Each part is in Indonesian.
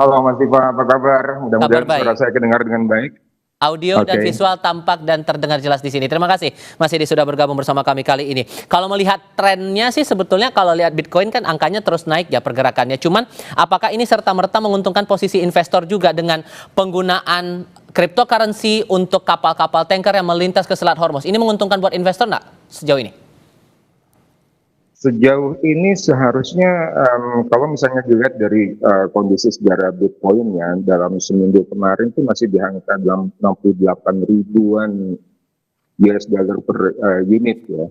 Halo Mas Diva, apa kabar? Kabar Mudah-mudahan suara baik. saya kedengar dengan baik. Audio dan Oke. visual tampak dan terdengar jelas di sini. Terima kasih Mas Edi sudah bergabung bersama kami kali ini. Kalau melihat trennya sih sebetulnya kalau lihat Bitcoin kan angkanya terus naik ya pergerakannya. Cuman apakah ini serta-merta menguntungkan posisi investor juga dengan penggunaan cryptocurrency untuk kapal-kapal tanker yang melintas ke Selat Hormuz? Ini menguntungkan buat investor nggak sejauh ini? Sejauh ini seharusnya kalau misalnya dilihat dari kondisi sejarah Bitcoin ya, dalam seminggu kemarin itu masih di angka dalam 68 ribuan US dollar per unit ya.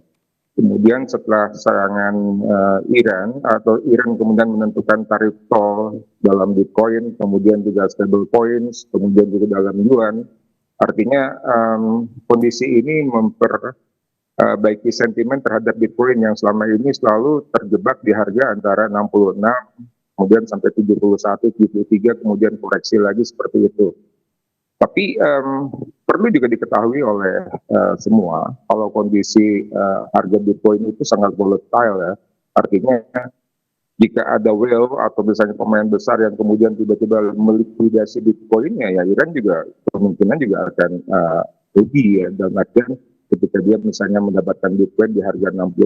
Kemudian setelah serangan Iran atau Iran kemudian menentukan tarif tol dalam Bitcoin, kemudian juga stable coins, kemudian juga dalam yuan, artinya kondisi ini baiki sentimen terhadap Bitcoin yang selama ini selalu terjebak di harga antara 66, kemudian sampai 71, 73, kemudian koreksi lagi seperti itu. Tapi perlu juga diketahui oleh semua, kalau kondisi harga Bitcoin itu sangat volatile ya. Artinya jika ada whale atau misalnya pemain besar yang kemudian tiba-tiba melikuidasi Bitcoinnya, ya Iran juga kemungkinan juga akan rugi ya, dan artian ketika dia misalnya mendapatkan Bitcoin di harga 75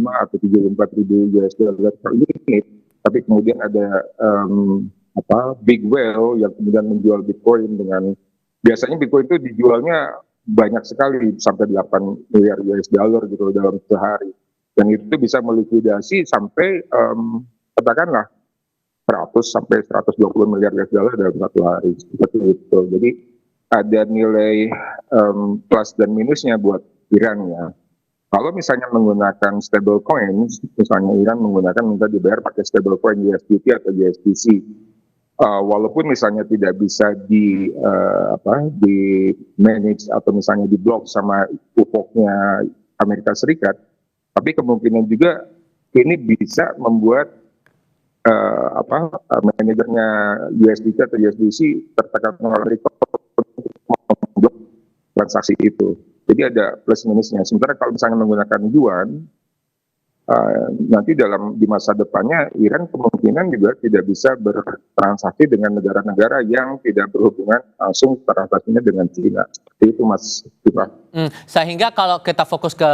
atau 74 ribu US dollar per unit, tapi kemudian ada big whale yang kemudian menjual Bitcoin dengan, biasanya Bitcoin itu dijualnya banyak sekali sampai 8 miliar US dollar gitu dalam sehari, dan itu bisa melikuidasi sampai katakanlah 100 sampai 120 miliar US dollar dalam satu hari seperti itu. Jadi ada nilai plus dan minusnya buat Iran ya. Kalau misalnya menggunakan stable coins, misalnya Iran menggunakan minta dibayar pakai stable coin USDT atau USDC, walaupun misalnya tidak bisa di manage atau misalnya di block sama UFOK-nya Amerika Serikat, tapi kemungkinan juga ini bisa membuat manajernya USDT atau USDC tertekan oleh memblok transaksi itu. Jadi ada plus minusnya. Sementara kalau misalnya menggunakan yuan, nanti di masa depannya Iran kemungkinan juga tidak bisa bertransaksi dengan negara-negara yang tidak berhubungan langsung transaksinya dengan China. Seperti itu Mas Iqbal. Sehingga kalau kita fokus ke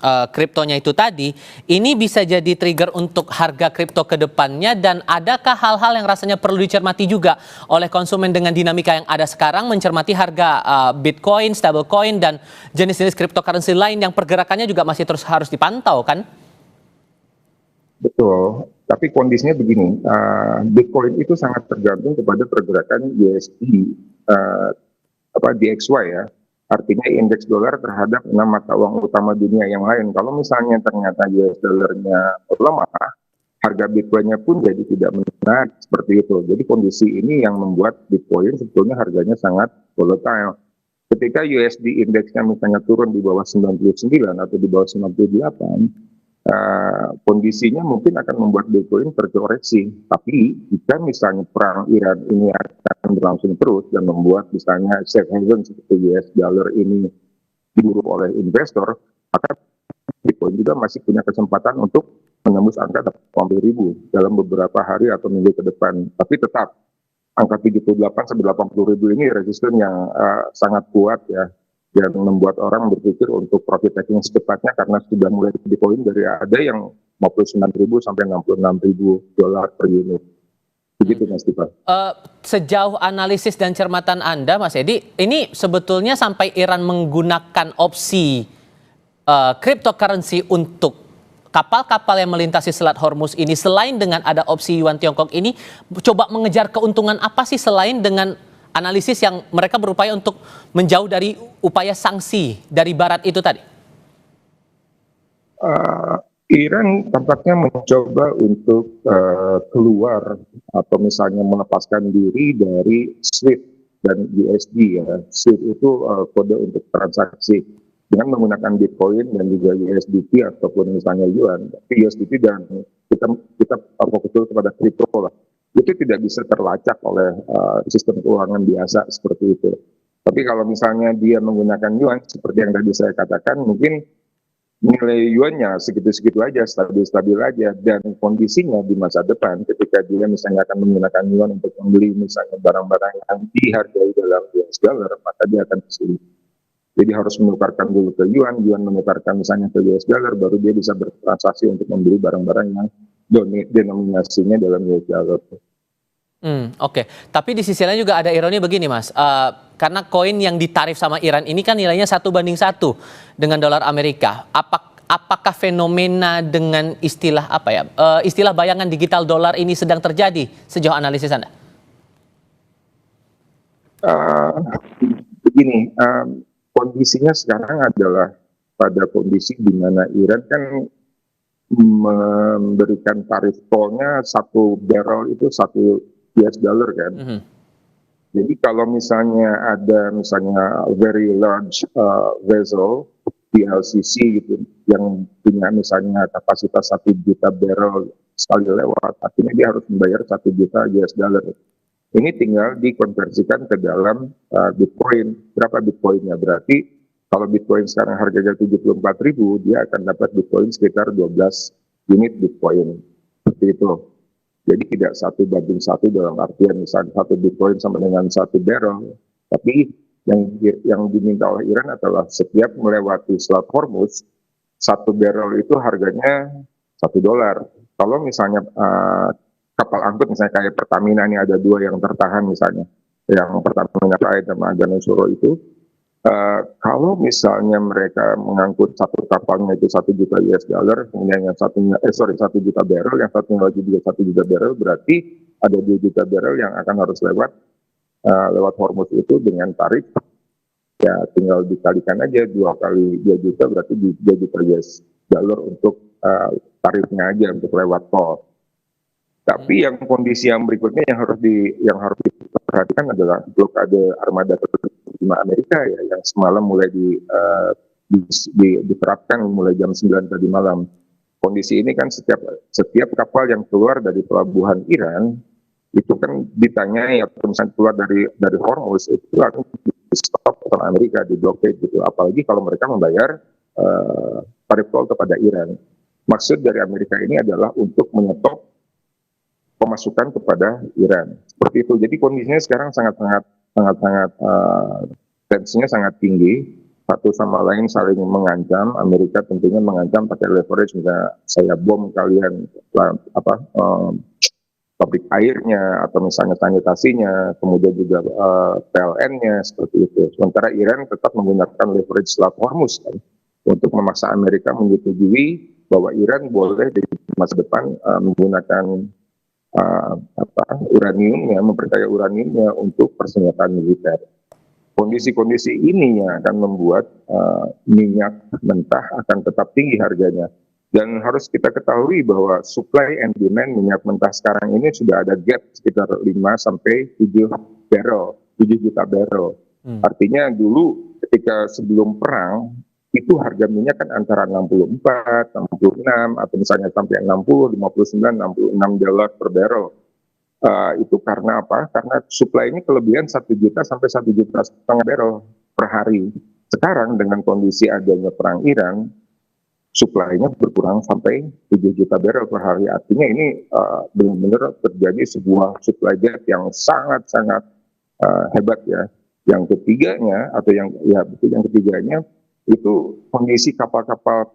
kriptonya itu tadi, ini bisa jadi trigger untuk harga kripto ke depannya, dan adakah hal-hal yang rasanya perlu dicermati juga oleh konsumen dengan dinamika yang ada sekarang, mencermati harga Bitcoin, stablecoin, dan jenis-jenis cryptocurrency lain yang pergerakannya juga masih terus harus dipantau kan? Betul, tapi kondisinya begini, Bitcoin itu sangat tergantung kepada pergerakan USD, DXY ya, artinya indeks dolar terhadap 6 mata uang utama dunia yang lain. Kalau misalnya ternyata US dollarnya lemah, harga Bitcoinnya pun jadi tidak menarik seperti itu. Jadi kondisi ini yang membuat Bitcoin sebetulnya harganya sangat volatile. Ketika USD indeksnya misalnya turun di bawah 99 atau di bawah 98, kondisinya mungkin akan membuat Bitcoin terkoreksi. Tapi jika misalnya perang Iran ini akan berlangsung terus dan membuat misalnya safe haven seperti US dollar ini diburu oleh investor, maka Bitcoin juga masih punya kesempatan untuk menembus angka 80.000 dalam beberapa hari atau minggu ke depan. Tapi tetap angka 78 sampai 80.000 ini resisten yang sangat kuat ya, yang membuat orang berpikir untuk profit taking secepatnya, karena sudah mulai Bitcoin dari ada yang 59.000 sampai 66.000 dolar per unit. Begitu Mas Tifa. Sejauh analisis dan cermatan Anda Mas Edi, ini sebetulnya sampai Iran menggunakan opsi cryptocurrency untuk kapal-kapal yang melintasi Selat Hormuz ini, selain dengan ada opsi yuan Tiongkok ini, coba mengejar keuntungan apa sih selain dengan analisis yang mereka berupaya untuk menjauh dari upaya sanksi dari Barat itu tadi? Iran tampaknya mencoba untuk keluar atau misalnya melepaskan diri dari SWIFT dan USD ya. SWIFT itu kode untuk transaksi dengan menggunakan Bitcoin dan juga USDT ataupun misalnya yuan. Tapi USDT dan kita fokus dulu kepada kripto lah, itu tidak bisa terlacak oleh sistem keuangan biasa seperti itu. Tapi kalau misalnya dia menggunakan yuan seperti yang tadi saya katakan, mungkin nilai yuannya segitu-segitu aja, stabil-stabil aja, dan kondisinya di masa depan ketika dia misalnya akan menggunakan yuan untuk membeli misalnya barang-barang yang dihargai dalam US dollar, maka dia akan kesulitan. Jadi harus menukarkan dulu ke yuan, yuan menukarkan misalnya ke US dollar, baru dia bisa bertransaksi untuk membeli barang-barang yang denominasinya dalam US dollar. Oke. Tapi di sisi lain juga ada ironi begini, Mas. Karena koin yang ditarif sama Iran ini kan nilainya 1:1 dengan dolar Amerika. Apakah fenomena dengan istilah apa ya? Istilah bayangan digital dolar ini sedang terjadi sejauh analisis Anda? Uh, Begini, kondisinya sekarang adalah pada kondisi di mana Iran kan memberikan tarif tolnya 1 barrel itu 1 US dollar kan. Jadi kalau misalnya ada misalnya very large vessel VLCC gitu yang punya misalnya kapasitas 1 juta barrel sekali lewat, artinya dia harus membayar 1 juta US dollar. Ini tinggal dikonversikan ke dalam Bitcoin. Berapa Bitcoinnya? Berarti kalau Bitcoin sekarang harganya 74.000, dia akan dapat Bitcoin sekitar 12 unit Bitcoin. Seperti itu. Jadi tidak 1:1 dalam artian misalnya 1 Bitcoin sama dengan 1 barrel. Tapi yang diminta oleh Iran adalah setiap melewati Selat Hormuz, 1 barrel itu harganya $1. Kalau misalnya kapal angkut misalnya kayak Pertamina ini ada 2 yang tertahan misalnya, yang Pertamina Pride sama Ganasuro itu, kalau misalnya mereka mengangkut satu kapalnya itu 1 juta US dollar, kemudian yang satunya 1 juta barrel, yang satunya lagi juga 1 juta barrel, berarti ada 2 juta barrel yang akan harus lewat Hormuz itu dengan tarif, ya tinggal dikalikan aja 2 kali 2 juta, berarti 2 juta US dollar untuk tarifnya aja untuk lewat tol. Tapi yang kondisi yang berikutnya yang harus diperhatikan adalah blokade armada kelima Amerika ya, yang semalam mulai diterapkan mulai jam 9 tadi malam. Kondisi ini kan setiap kapal yang keluar dari pelabuhan Iran itu kan ditanyai atau misalnya keluar dari Hormuz itu akan di stop oleh Amerika, di blockade gitu. Apalagi kalau mereka membayar tarif tol kepada Iran. Maksud dari Amerika ini adalah untuk menyetop pemasukan kepada Iran. Seperti itu. Jadi kondisinya sekarang sangat tensinya sangat tinggi. Satu sama lain saling mengancam. Amerika tentunya mengancam pakai leverage, misalnya saya bom kalian pabrik airnya atau misalnya sanitasinya, kemudian juga PLN-nya seperti itu. Sementara Iran tetap menggunakan leverage Selat Hormuz kan, untuk memaksa Amerika menyetujui bahwa Iran boleh di masa depan menggunakan uraniumnya, memperkaya uraniumnya untuk persenjataan militer. Kondisi-kondisi ini yang akan membuat minyak mentah akan tetap tinggi harganya. Dan harus kita ketahui bahwa supply and demand minyak mentah sekarang ini sudah ada gap sekitar 5 sampai 7 juta barrel. Artinya dulu ketika sebelum perang itu harga minyak kan antara 64, 66, atau misalnya sampai 60, 59, 66 dolar per barrel. Itu karena apa? Karena supply-nya kelebihan 1 juta sampai 1,5 juta barrel per hari. Sekarang dengan kondisi adanya perang Iran, supply-nya berkurang sampai 7 juta barrel per hari. Artinya ini benar-benar terjadi sebuah supply gap yang sangat-sangat hebat ya. Yang ketiganya itu kondisi kapal-kapal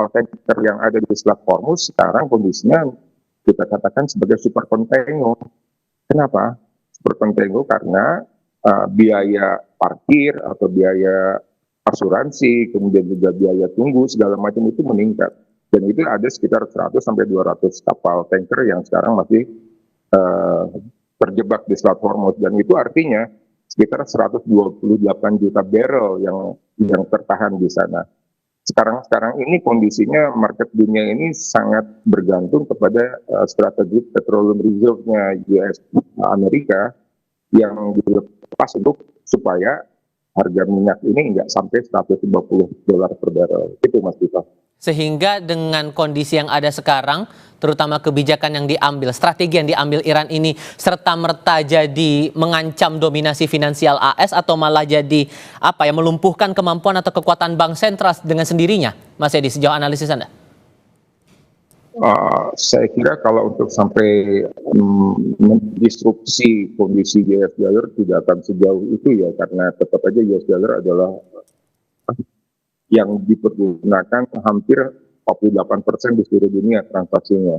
tanker yang ada di Selat Hormuz sekarang kondisinya kita katakan sebagai super container. Kenapa? Super container karena biaya parkir atau biaya asuransi, kemudian juga biaya tunggu segala macam itu meningkat. Dan itu ada sekitar 100 sampai 200 kapal tanker yang sekarang masih terjebak di Selat Hormuz, dan itu artinya sekitar 128 juta barrel yang tertahan di sana. Sekarang ini kondisinya market dunia ini sangat bergantung kepada strategi petroleum reserve-nya US Amerika yang dilepas supaya harga minyak ini nggak sampai $150 per barrel. Itu Mas Tito. Sehingga dengan kondisi yang ada sekarang, terutama kebijakan yang diambil, strategi yang diambil Iran ini serta-merta jadi mengancam dominasi finansial AS atau malah jadi apa ya, melumpuhkan kemampuan atau kekuatan bank sentral dengan sendirinya, Mas Edi, sejauh analisis Anda? Saya kira kalau untuk sampai mendisrupsi kondisi US dollar tidak akan sejauh itu ya, karena tetap aja US dollar adalah yang dipergunakan hampir 48% di seluruh dunia transaksinya.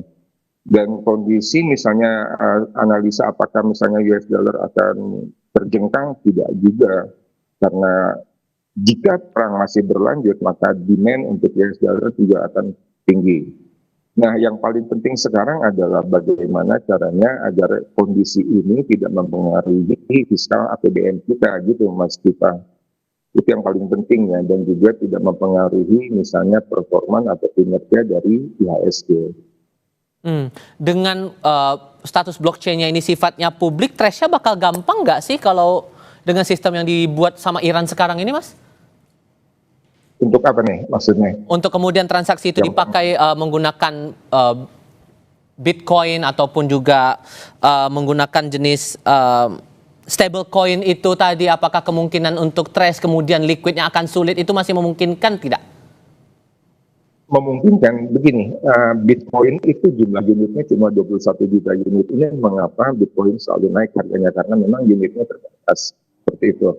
Dan kondisi misalnya analisa apakah misalnya US dollar akan terjengkang, tidak juga. Karena jika perang masih berlanjut, maka demand untuk US dollar juga akan tinggi. Nah, yang paling penting sekarang adalah bagaimana caranya agar kondisi ini tidak mempengaruhi fiskal APBN kita, gitu Mas Kita. Itu yang paling penting ya, dan juga tidak mempengaruhi misalnya performa atau kinerja dari IHSG. Dengan status blockchain-nya ini sifatnya publik, trace-nya bakal gampang nggak sih kalau dengan sistem yang dibuat sama Iran sekarang ini, Mas? Untuk apa nih maksudnya? Untuk kemudian transaksi itu dipakai menggunakan Bitcoin ataupun juga menggunakan jenis stablecoin itu tadi, apakah kemungkinan untuk trace kemudian liquidnya akan sulit, itu masih memungkinkan tidak? Memungkinkan begini, Bitcoin itu jumlah unitnya cuma 21 juta unit. Ini mengapa Bitcoin selalu naik harganya, karena memang unitnya terbatas seperti itu.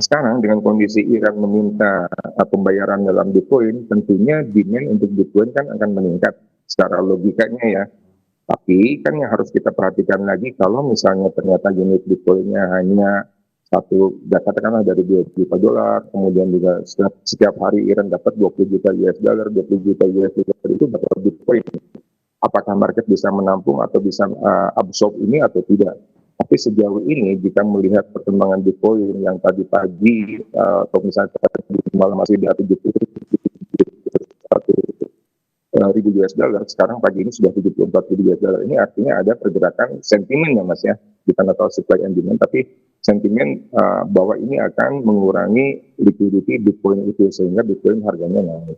Sekarang dengan kondisi Iran meminta pembayaran dalam Bitcoin, tentunya demand untuk Bitcoin kan akan meningkat secara logikanya ya. Tapi kan yang harus kita perhatikan lagi, kalau misalnya ternyata unit Bitcoinnya hanya katakanlah dari 2 juta dolar, kemudian juga setiap hari Iran dapat 20 juta US dollar, 20 juta US dollar itu dapat Bitcoin. Apakah market bisa menampung atau bisa absorb ini atau tidak? Tapi sejauh ini jika melihat perkembangan Bitcoin yang tadi pagi atau misalnya tadi malam masih di atas 71.000 US dollar, sekarang pagi ini sudah 74.000 US dollar. Ini artinya ada pergerakan sentimen ya Mas ya, bukan atau supply and demand, tapi sentimen bahwa ini akan mengurangi liquidity Bitcoin itu sehingga Bitcoin harganya naik.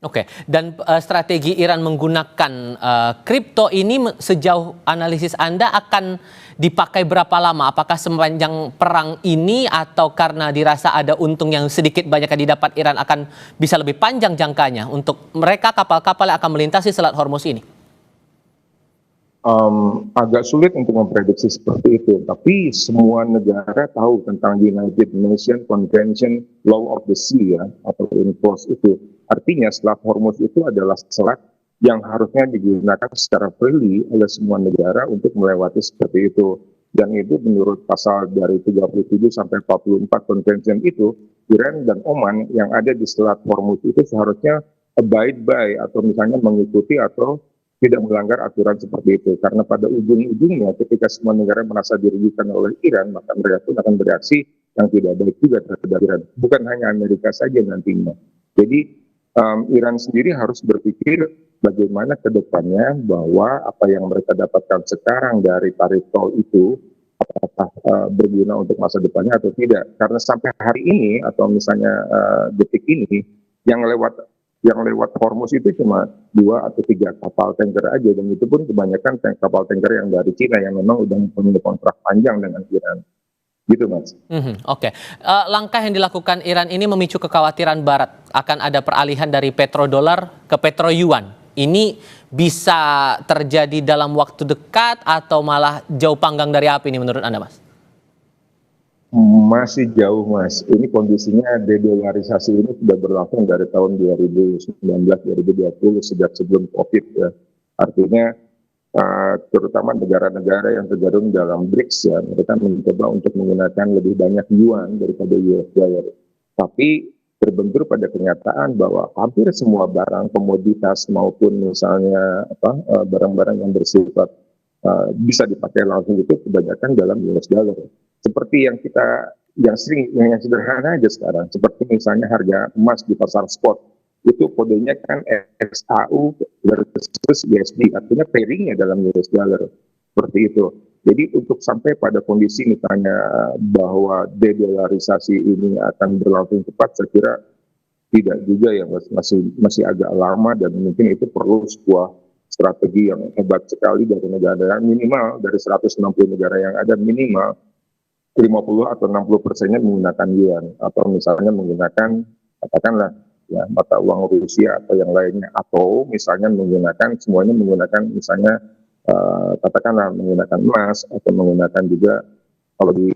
Oke, dan strategi Iran menggunakan kripto ini sejauh analisis Anda akan dipakai berapa lama? Apakah sepanjang perang ini atau karena dirasa ada untung yang sedikit banyak yang didapat Iran akan bisa lebih panjang jangkanya untuk mereka kapal-kapal yang akan melintasi Selat Hormuz ini? Agak sulit untuk memprediksi seperti itu, tapi semua negara tahu tentang United Nations Convention Law of the Sea ya, atau UNCLOS itu. Artinya Selat Hormuz itu adalah selat yang harusnya digunakan secara freely oleh semua negara untuk melewati seperti itu. Dan itu menurut pasal dari 37 sampai 44 Convention itu, Iran dan Oman yang ada di Selat Hormuz itu seharusnya abide by atau misalnya mengikuti atau tidak melanggar aturan seperti itu. Karena pada ujung-ujungnya ketika semua negara merasa dirugikan oleh Iran, maka mereka pun akan bereaksi yang tidak baik juga terhadap Iran. Bukan hanya Amerika saja nantinya. Jadi Iran sendiri harus berpikir bagaimana ke depannya bahwa apa yang mereka dapatkan sekarang dari tarif tol itu apakah berguna untuk masa depannya atau tidak. Karena sampai hari ini atau misalnya detik ini yang lewat Hormuz itu cuma 2 atau 3 kapal tanker aja, dan itu pun kebanyakan kapal tanker yang dari Cina yang memang udah punya kontrak panjang dengan Iran. Gitu Mas. Oke. Langkah yang dilakukan Iran ini memicu kekhawatiran Barat akan ada peralihan dari petrodolar ke petroyuan. Ini bisa terjadi dalam waktu dekat atau malah jauh panggang dari api ini menurut Anda, Mas? Masih jauh Mas. Ini kondisinya dedolarisasi ini sudah berlangsung dari tahun 2019-2020 sejak sebelum COVID ya. Artinya terutama negara-negara yang tergabung dalam BRICS ya, mereka mencoba untuk menggunakan lebih banyak yuan daripada US dollar. Tapi terbentur pada kenyataan bahwa hampir semua barang komoditas maupun misalnya barang-barang yang bersifat bisa dipakai langsung itu kebanyakan dalam US dollar. Seperti yang yang sederhana aja sekarang, seperti misalnya harga emas di pasar spot. Itu kodenya kan XAU versus USD, artinya pairingnya dalam US dollar, seperti itu. Jadi untuk sampai pada kondisi misalnya bahwa dedolarisasi ini akan berlangsung cepat, saya kira tidak juga ya, masih agak lama, dan mungkin itu perlu sebuah strategi yang hebat sekali dari negara, minimal dari 160 negara yang ada, minimal 50 atau 60%-nya menggunakan yuan, atau misalnya menggunakan, katakanlah ya, mata uang Rusia atau yang lainnya, atau misalnya semuanya menggunakan, misalnya katakanlah menggunakan emas, atau menggunakan juga, kalau di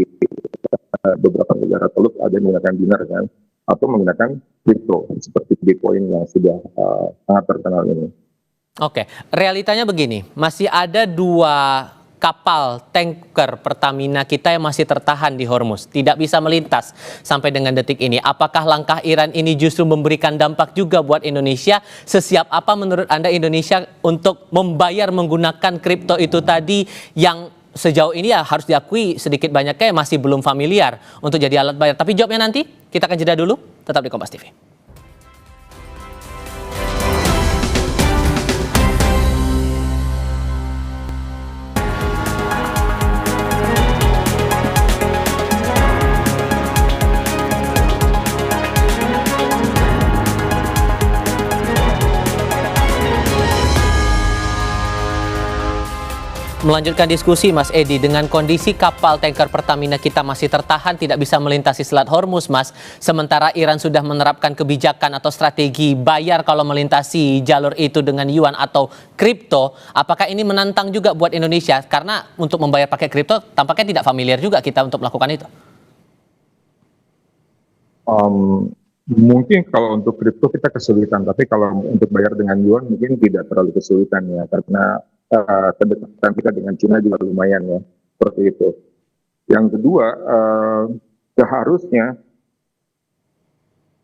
beberapa negara teluk ada yang menggunakan dinar kan, atau menggunakan kripto seperti Bitcoin yang sudah sangat terkenal ini. Oke, realitanya begini, masih ada 2 kapal tanker Pertamina kita yang masih tertahan di Hormuz, tidak bisa melintas sampai dengan detik ini. Apakah langkah Iran ini justru memberikan dampak juga buat Indonesia? Sesiap apa menurut Anda Indonesia untuk membayar menggunakan kripto itu tadi, yang sejauh ini ya harus diakui sedikit banyaknya masih belum familiar untuk jadi alat bayar? Tapi jawabnya nanti, kita akan jeda dulu, tetap di Kompas TV. Melanjutkan diskusi Mas Edi, dengan kondisi kapal tanker Pertamina kita masih tertahan tidak bisa melintasi Selat Hormuz, Mas. Sementara Iran sudah menerapkan kebijakan atau strategi bayar kalau melintasi jalur itu dengan yuan atau kripto. Apakah ini menantang juga buat Indonesia? Karena untuk membayar pakai kripto tampaknya tidak familiar juga kita untuk melakukan itu. Mungkin kalau untuk kripto kita kesulitan, tapi kalau untuk bayar dengan yuan mungkin tidak terlalu kesulitan ya, karena kedekatan kita dengan Cina juga lumayan ya, seperti itu. Yang kedua, seharusnya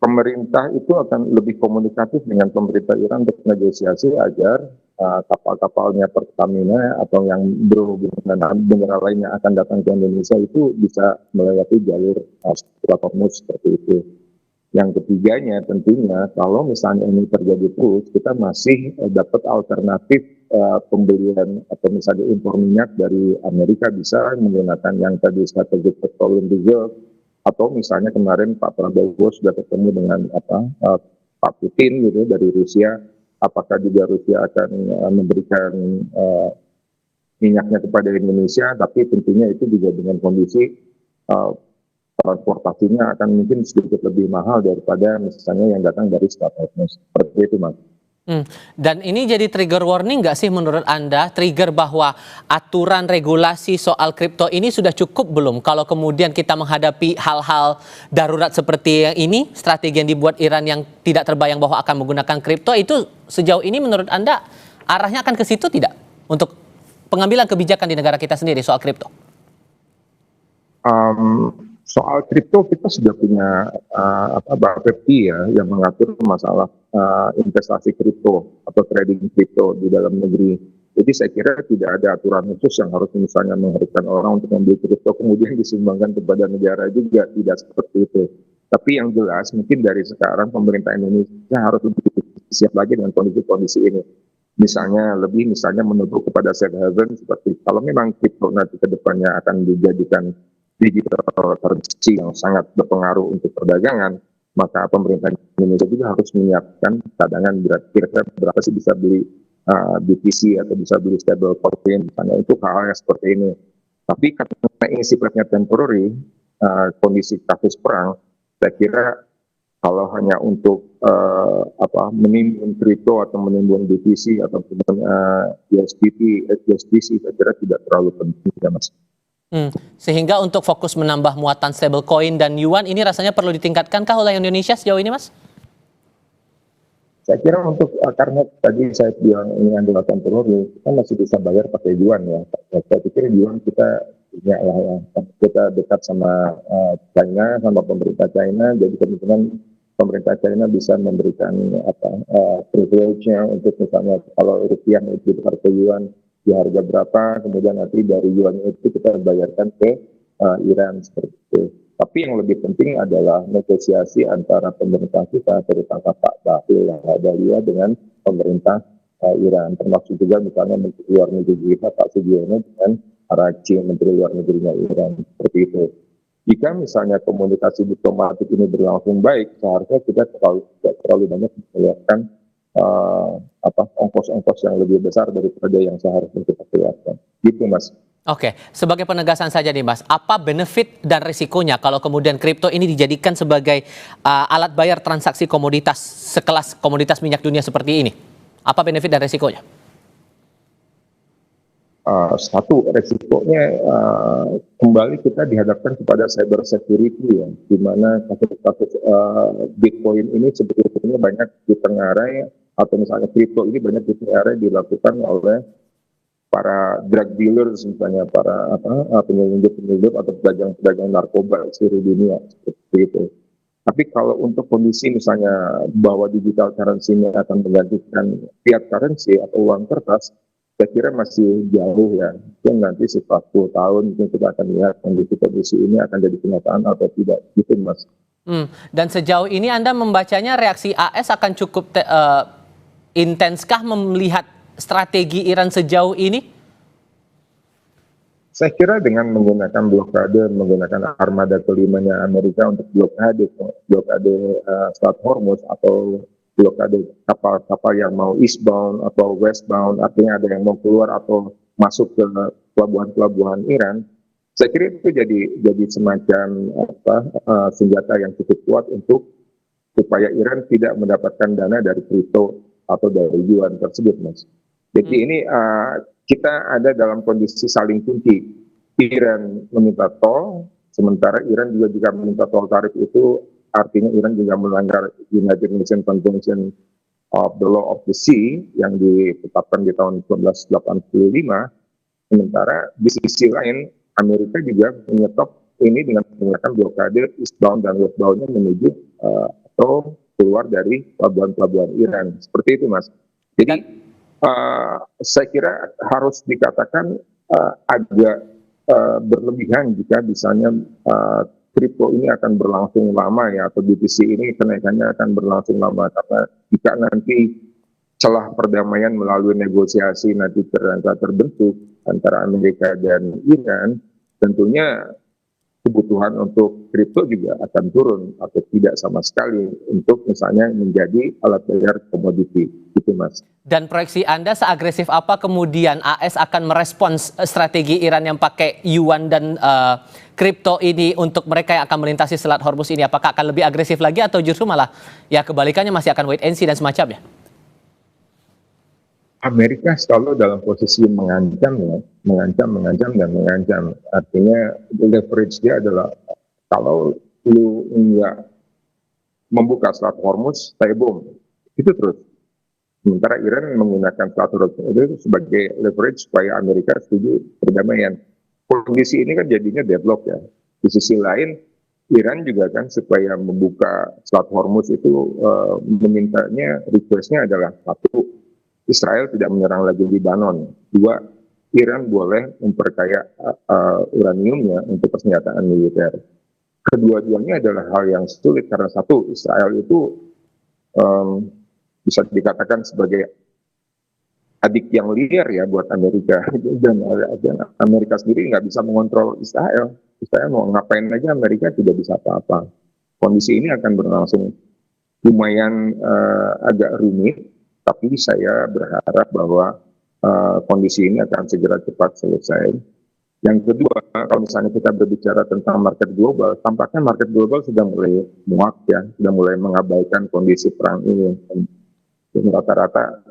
pemerintah itu akan lebih komunikatif dengan pemerintah Iran untuk negosiasi agar kapal-kapalnya Pertamina atau yang berhubungan dengan negara lainnya akan datang ke Indonesia itu bisa melewati jalur Selat Hormuz seperti itu. Yang ketiganya tentunya kalau misalnya ini terjadi terus, kita masih dapat alternatif pembelian atau misalnya impor minyak dari Amerika, bisa menggunakan yang tadi strategic petroleum reserve, atau misalnya kemarin Pak Prabowo sudah ketemu dengan Pak Putin gitu dari Rusia, apakah juga Rusia akan memberikan minyaknya kepada Indonesia, tapi tentunya itu juga dengan kondisi transportasinya akan mungkin sedikit lebih mahal daripada misalnya yang datang dari Selat Hormuz. Seperti itu, Mas. Dan ini jadi trigger warning nggak sih menurut Anda? Trigger bahwa aturan regulasi soal kripto ini sudah cukup belum? Kalau kemudian kita menghadapi hal-hal darurat seperti yang ini, strategi yang dibuat Iran yang tidak terbayang bahwa akan menggunakan kripto, itu sejauh ini menurut Anda arahnya akan ke situ tidak? Untuk pengambilan kebijakan di negara kita sendiri soal kripto? Soal kripto kita sudah punya Bapepti ya yang mengatur masalah investasi kripto atau trading kripto di dalam negeri. Jadi saya kira tidak ada aturan khusus yang harus misalnya mengharuskan orang untuk membeli kripto kemudian disumbangkan kepada negara, juga tidak seperti itu. Tapi yang jelas mungkin dari sekarang pemerintah Indonesia harus lebih siap lagi dengan kondisi-kondisi ini. Misalnya menutup kepada safe haven, seperti kalau memang kripto nanti ke depannya akan dijadikan digital currency yang sangat berpengaruh untuk perdagangan, maka pemerintah Indonesia juga harus menyiapkan cadangan kira-kira berapa sih bisa beli BTC atau bisa beli stable coin misalnya, untuk hal-hal yang seperti ini. Tapi karena ini sifatnya temporary, kondisi kasus perang, saya kira kalau hanya untuk menimbun kripto atau menimbun BTC atau USDC, saya kira tidak terlalu penting ya, Mas. Sehingga untuk fokus menambah muatan stablecoin dan yuan ini rasanya perlu ditingkatkankah oleh Indonesia sejauh ini, Mas? Saya kira karena tadi saya bilang ini adalah temporary, kita masih bisa bayar pakai yuan ya. Saya pikir yuan kita punya lah ya. Kita dekat sama China, sama pemerintah China, jadi kemungkinan pemerintah China bisa memberikan privilege-nya untuk misalnya kalau rupiah itu ditukar ke yuan di harga berapa, kemudian nanti dari yuan itu kita bayarkan ke Iran seperti itu. Tapi yang lebih penting adalah negosiasi antara pemerintah kita, terutama Pak Bahlil Lahadalia dengan pemerintah Iran, termasuk juga misalnya Menteri Luar Negeri kita Pak Sugiono dengan Araghchi, Menteri Luar Negerinya Iran, seperti itu. jika misalnya komunikasi diplomatik ini berlangsung baik, seharusnya kita tidak terlalu banyak mengeluarkan ongkos-ongkos yang lebih besar daripada yang seharusnya kita keluarkan. Gitu, Mas. Oke, sebagai penegasan saja nih Mas, apa benefit dan risikonya kalau kemudian kripto ini dijadikan sebagai alat bayar transaksi komoditas sekelas komoditas minyak dunia seperti ini? Apa benefit dan risikonya? Satu, resikonya kembali kita dihadapkan kepada cyber security ya, di mana kasus-kasus Bitcoin ini sebetulnya banyak ditengarai, atau misalnya kripto ini banyak ditengarai dilakukan oleh para drug dealers, misalnya para penyelundup-penyelundup atau pedagang-pedagang narkoba seluruh dunia seperti itu. Tapi kalau untuk kondisi misalnya bahwa digital currency-nya akan menggantikan fiat currency atau uang kertas, saya kira masih jauh ya. Mungkin nanti setelah 10 tahun mungkin kita akan lihat kondisi ini akan jadi kenyataan atau tidak. Gitu, Mas. Dan sejauh ini Anda membacanya reaksi AS akan cukup intenskah melihat strategi Iran sejauh ini? Saya kira dengan menggunakan blokade, menggunakan armada kelimanya Amerika untuk blokade Selat Hormuz, atau blokade kapal-kapal yang mau eastbound atau westbound, artinya ada yang mau keluar atau masuk ke pelabuhan-pelabuhan Iran, saya kira itu jadi semacam senjata yang cukup kuat untuk supaya Iran tidak mendapatkan dana dari kripto atau dari yuan tersebut, Mas. Jadi ini kita ada dalam kondisi saling kunci. Iran meminta tol, sementara Iran juga jika meminta tol tarif itu artinya Iran juga melanggar United Nations Convention of the Law of the Sea yang ditetapkan di tahun 1985. Sementara di sisi lain Amerika juga menyetop ini dengan menggunakan blokade eastbound dan westboundnya menuju atau keluar dari pelabuhan-pelabuhan Iran. Seperti itu, Mas. Jadi saya kira harus dikatakan agak berlebihan jika misalnya kripto ini akan berlangsung lama ya, atau BTC ini kenaikannya akan berlangsung lama, karena jika nanti celah perdamaian melalui negosiasi nanti terbentuk antara Amerika dan Iran, tentunya kebutuhan untuk kripto juga akan turun atau tidak sama sekali untuk misalnya menjadi alat bayar komoditi, gitu, Mas. Dan proyeksi Anda seagresif apa kemudian AS akan merespons strategi Iran yang pakai yuan dan kripto ini untuk mereka yang akan melintasi Selat Hormuz ini? Apakah akan lebih agresif lagi atau justru malah ya kebalikannya masih akan wait and see dan semacamnya? Amerika selalu dalam posisi mengancam, dan mengancam. Artinya leverage dia adalah kalau lu enggak membuka Selat Hormuz, saya bom. Itu terus. Sementara Iran menggunakan Selat Hormuz itu sebagai leverage supaya Amerika setuju perdamaian. Kondisi ini kan jadinya deadlock ya. Di sisi lain, Iran juga kan supaya membuka Selat Hormuz itu memintanya, requestnya adalah satu, Israel tidak menyerang lagi Lebanon. Dua, Iran boleh memperkaya uraniumnya untuk persenjataan militer. Kedua-duanya adalah hal yang sulit karena satu, Israel itu bisa dikatakan sebagai adik yang liar ya buat Amerika. Dan Amerika sendiri nggak bisa mengontrol Israel. Israel mau ngapain aja Amerika tidak bisa apa-apa. Kondisi ini akan berlangsung lumayan agak rumit. Tapi saya berharap bahwa kondisi ini akan segera cepat selesai. Yang kedua, kalau misalnya kita berbicara tentang market global, tampaknya market global sudah mulai muak ya, sudah mulai mengabaikan kondisi perang ini. Rata-rata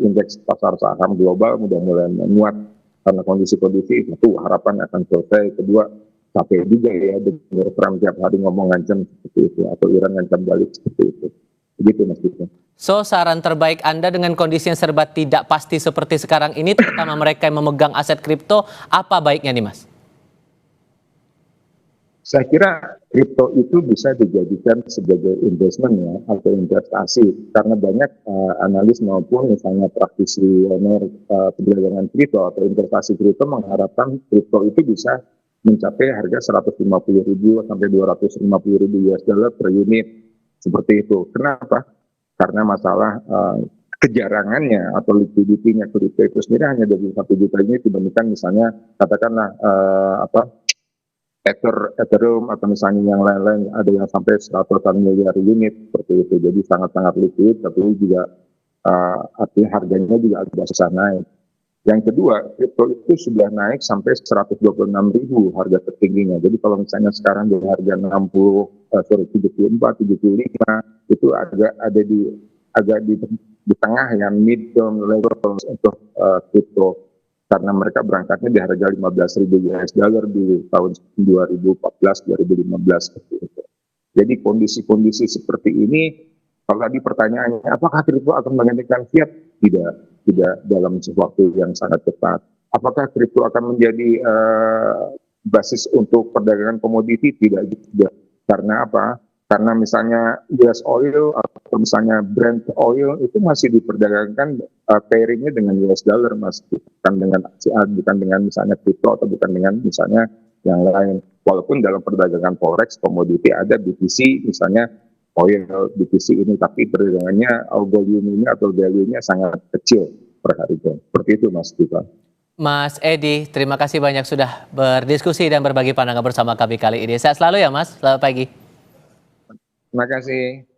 indeks pasar saham global sudah mulai menguat karena kondisi-kondisi itu harapan akan selesai. Kedua, capek juga ya dengar Trump tiap hari ngomong ngancam seperti itu, atau Iran ngancam balik seperti itu. Begitu, Mas Dito. So, saran terbaik Anda dengan kondisi yang serba tidak pasti seperti sekarang ini, terutama mereka yang memegang aset kripto, apa baiknya nih, Mas? Saya kira kripto itu bisa dijadikan sebagai investment ya, atau investasi, karena banyak analis maupun misalnya praktisi perdagangan kripto atau investasi kripto mengharapkan kripto itu bisa mencapai harga 150.000 sampai 250.000 US dollar per unit, seperti itu. Kenapa? Karena masalah kejarangannya atau liquidity-nya kripto itu sendiri hanya 21 juta ini dibandingkan misalnya katakanlah Ethereum atau misalnya yang lain-lain ada yang sampai 100-an miliar unit seperti itu. Jadi sangat-sangat liquid, tapi juga artinya harganya juga agak susah naik. Yang kedua, kripto itu sudah naik sampai 126.000 harga tertingginya. Jadi kalau misalnya sekarang di harga 74, 75 itu agak di tengah yang mid term level untuk kripto. Karena mereka berangkatnya di harga 15.000 US dollar di tahun 2014-2015 seperti itu. Jadi kondisi-kondisi seperti ini, kalau tadi pertanyaannya, apakah kripto akan menggantikan fiat? Tidak, tidak dalam waktu yang sangat cepat. Apakah kripto akan menjadi basis untuk perdagangan komoditi? Tidak juga. Karena apa? Karena misalnya US oil atau misalnya Brent oil itu masih diperdagangkan pairingnya dengan US dollar, mas, bukan dengan misalnya kripto atau bukan dengan misalnya yang lain. Walaupun dalam perdagangan forex komoditi ada BTC misalnya oil BTC ini, tapi perdagangannya volume-nya atau value-nya sangat kecil per hari itu. Seperti itu, Mas Tifa. Mas Edi, terima kasih banyak sudah berdiskusi dan berbagi pandangan bersama kami kali ini. Sehat selalu ya Mas, selamat pagi. Terima kasih.